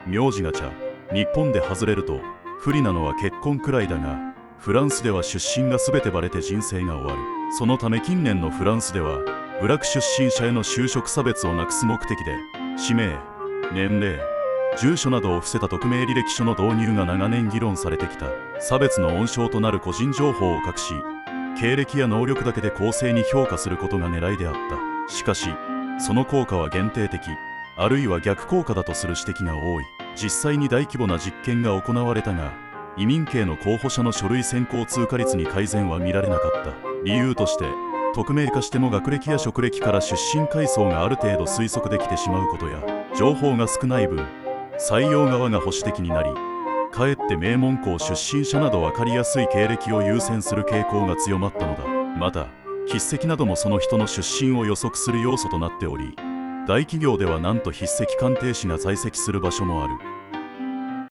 名字が茶。日本で外れると不利なのは結婚くらいだが、フランスでは出身が全てバレて人生が終わる。そのため近年のフランスではブラック出身者への就職差別をなくす目的で、氏名、年齢、住所などを伏せた匿名履歴書の導入が長年議論されてきた。差別の温床となる個人情報を隠し、経歴や能力だけで公正に評価することが狙いであった。しかしその効果は限定的、あるいは逆効果だとする指摘が多い。実際に大規模な実験が行われたが、移民系の候補者の書類選考通過率に改善は見られなかった。理由として、匿名化しても学歴や職歴から出身階層がある程度推測できてしまうことや、情報が少ない分採用側が保守的になり、かえって名門校出身者など分かりやすい経歴を優先する傾向が強まったのだ。また筆跡などもその人の出身を予測する要素となっており、大企業ではなんと筆跡鑑定士が在籍する場所もある。